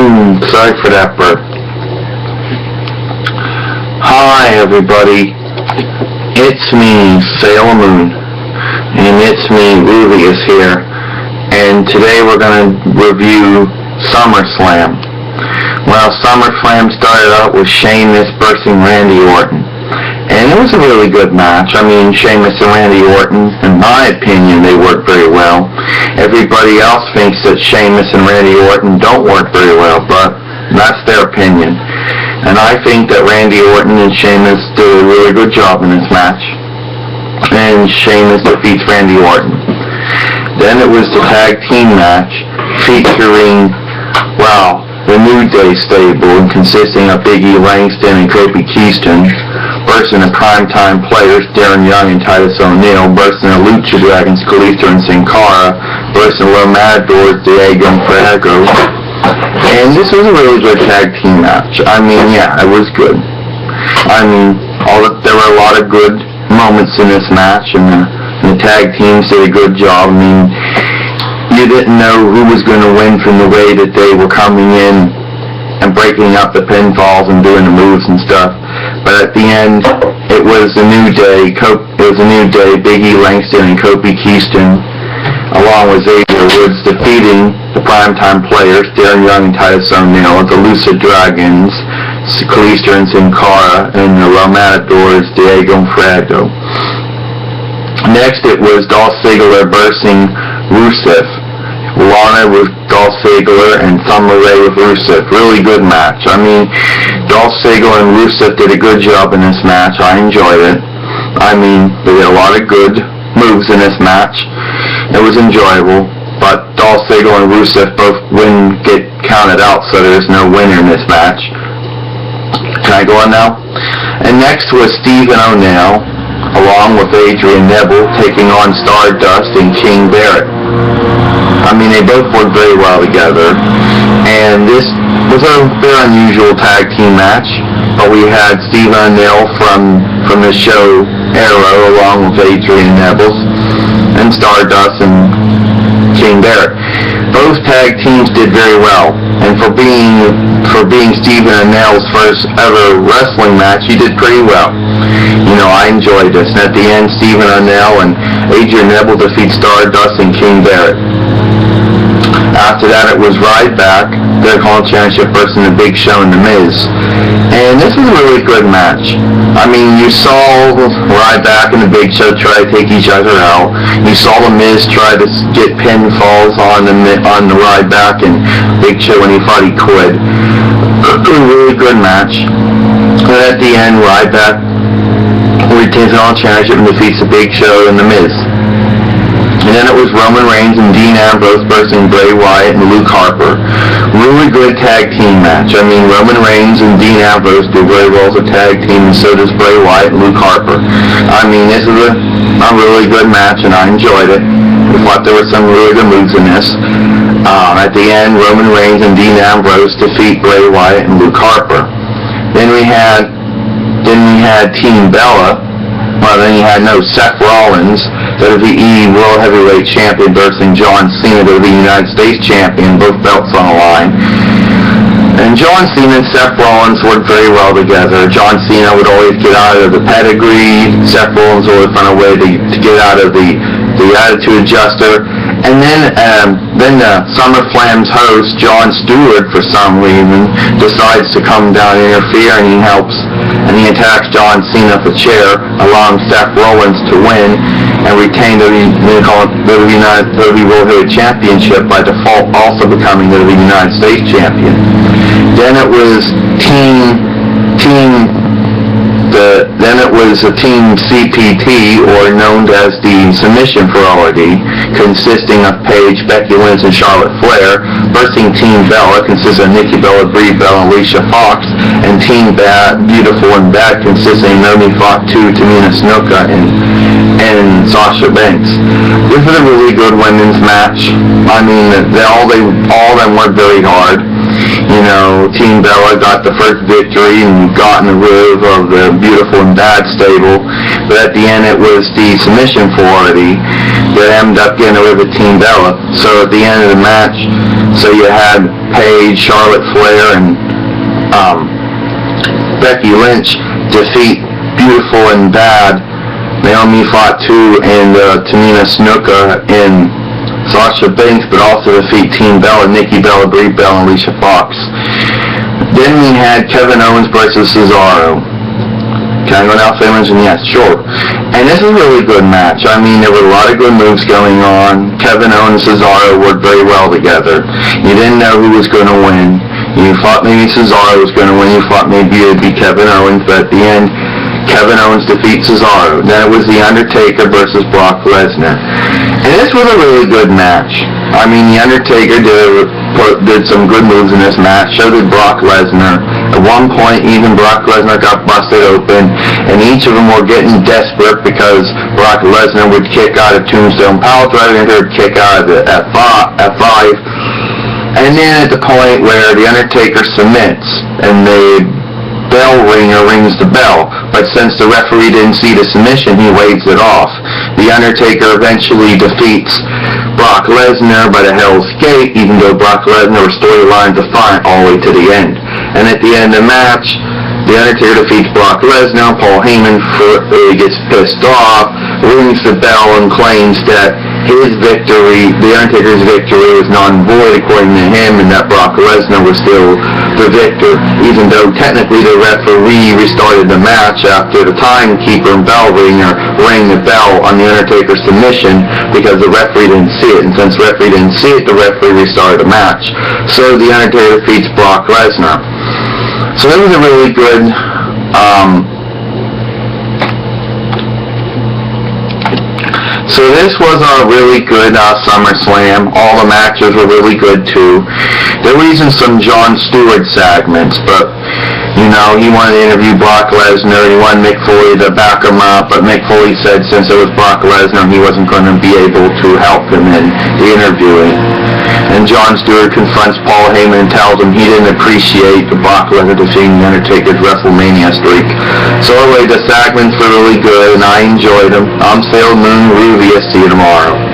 Sorry for that burp. Hi everybody, it's me, Sailor Moon, and it's me, Ruby is here, and today we're going to review SummerSlam. Well, SummerSlam started out with Sheamus versus Randy Orton, and it was a really good match. I mean, Sheamus and Randy Orton, in my opinion, they work very well. Everybody else thinks that Sheamus and Randy Orton don't work very well, but that's their opinion. And I think that Randy Orton and Sheamus did a really good job in this match. And Sheamus defeats Randy Orton. Then it was the tag team match featuring, well, the New Day stable, consisting of Big E Langston and Kofi Kingston, versus the primetime players Darren Young and Titus O'Neil, versus the Lucha Dragons Kalisto and Sin Cara, versus the Los Matadors Diego and Fuego. And this was a really good tag team match. I mean, yeah, it was good. I mean, there were a lot of good moments in this match, and the tag teams did a good job. I mean, you didn't know who was going to win from the way that they were coming in and breaking up the pinfalls and doing the moves and stuff. But at the end, it was a New Day. Big E Langston and Kofi Kingston, along with Xavier Woods, defeating the primetime players Darren Young and Titus O'Neil, the Lucha Dragons, Kalisto and Sin Cara, and the Los Matadors Diego and Fuego. Next, it was Dolph Ziggler versus Rusev. Lana with Dolph Ziggler and Summer Rae with Rusev. Really good match. I mean, Dolph Ziggler and Rusev did a good job in this match. I enjoyed it. I mean, they did a lot of good moves in this match. It was enjoyable, but Dolph Ziggler and Rusev both get counted out, so there's no winner in this match. Can I go on now? And next was Stephen O'Neil, along with Adrian Neville, taking on Stardust and King Barrett. I mean, they both worked very well together, and this was a very unusual tag team match, but we had Steve O'Neil from the show Arrow, along with Adrian Neville, and Stardust and King Barrett. Both tag teams did very well, and for being Steve O'Neil's first ever wrestling match, he did pretty well. You know, I enjoyed this, and at the end, Steve O'Neil and Adrian Neville defeat Stardust and King Barrett. After that, it was Ryback, the Intercontinental Championship versus the Big Show and The Miz. And this was a really good match. I mean, you saw Ryback and the Big Show try to take each other out. You saw The Miz try to get pinfalls on the Ryback and Big Show when he thought he could. It was a really good match. And at the end, Ryback retains the Intercontinental Championship and defeats the Big Show and The Miz. And then it was Roman Reigns and Dean Ambrose versus Bray Wyatt and Luke Harper. Really good tag team match. I mean, Roman Reigns and Dean Ambrose do very well as a tag team, and so does Bray Wyatt and Luke Harper. I mean, this is a really good match, and I enjoyed it. I thought there were some really good moves in this. At the end, Roman Reigns and Dean Ambrose defeat Bray Wyatt and Luke Harper. Then we had Team Bella. Well, then you had Seth Rollins, WWE World Heavyweight Champion, versus John Cena, the United States Champion, both belts on the line. And John Cena and Seth Rollins worked very well together. John Cena would always get out of the pedigree. Seth Rollins would always find a way to get out of the attitude adjuster. And then the SummerSlam's host, Jon Stewart, for some reason, decides to come down and interfere, and he attacks John Cena with a chair, allowing Seth Rollins to win and retain the WWE World Heavyweight Championship by default, also becoming the United States Champion. Then it was a Team CPT, or known as the Submission Priority, consisting of Paige, Becky Lynch, and Charlotte Flair, versus Team Bella, consisting of Nikki Bella, Brie Bella, and Alicia Fox, and Team Beautiful and Bad, consisting of Naomi Fox, Tamina Snuka, and Sasha Banks. This was a really good women's match. I mean, all of them worked very hard. You know, Team Bella got the first victory and got in the groove of the Beautiful and Bad stable, but at the end it was the Submission Priority that ended up getting away with Team Bella. So at the end of the match, so you had Paige, Charlotte Flair, and Becky Lynch defeat Beautiful and Bad. Naomi fought too, and Tamina Snuka and Sasha Banks, but also defeat Team Bella, Nikki Bella, Brie Bella, and Alicia Fox. Then we had Kevin Owens versus Cesaro. Can I go now, famous? And yes, sure. And this is a really good match. I mean, there were a lot of good moves going on. Kevin Owens and Cesaro worked very well together. You didn't know who was going to win. You thought maybe Cesaro was going to win. You thought maybe it would be Kevin Owens, but at the end, Kevin Owens defeats Cesaro. Then it was The Undertaker versus Brock Lesnar. And this was a really good match. I mean, The Undertaker did some good moves in this match. So did Brock Lesnar. At one point, even Brock Lesnar got busted open, and each of them were getting desperate because Brock Lesnar would kick out of Tombstone Piledriver, and would kick out of the F5. And then at the point where The Undertaker submits, and the bell ringer rings the bell, but since the referee didn't see the submission, he waves it off. The Undertaker eventually defeats Brock Lesnar by the Hell's Gate, even though Brock Lesnar was storyline defiant all the way to the end. And at the end of the match, The Undertaker defeats Brock Lesnar. Paul Heyman gets pissed off, rings the bell, and claims that his victory, The Undertaker's victory, was non-void according to him, and that Brock Lesnar was still the victor, even though technically the referee restarted the match after the timekeeper and bell ringer rang the bell on The Undertaker's submission because the referee didn't see it, and since the referee didn't see it, the referee restarted the match. So The Undertaker defeats Brock Lesnar. So that was a really good So this was a really good SummerSlam. All the matches were really good too. There were even some Jon Stewart segments, but you know, he wanted to interview Brock Lesnar. He wanted Mick Foley to back him up, but Mick Foley said since it was Brock Lesnar, he wasn't going to be able to help him in the interviewing. And Jon Stewart confronts Paul Heyman and tells him he didn't appreciate the Brock Lesnar defeating The Undertaker's WrestleMania streak. So anyway, the segments were really good, and I enjoyed them. I'm Sailor Moon Ruby. See you tomorrow.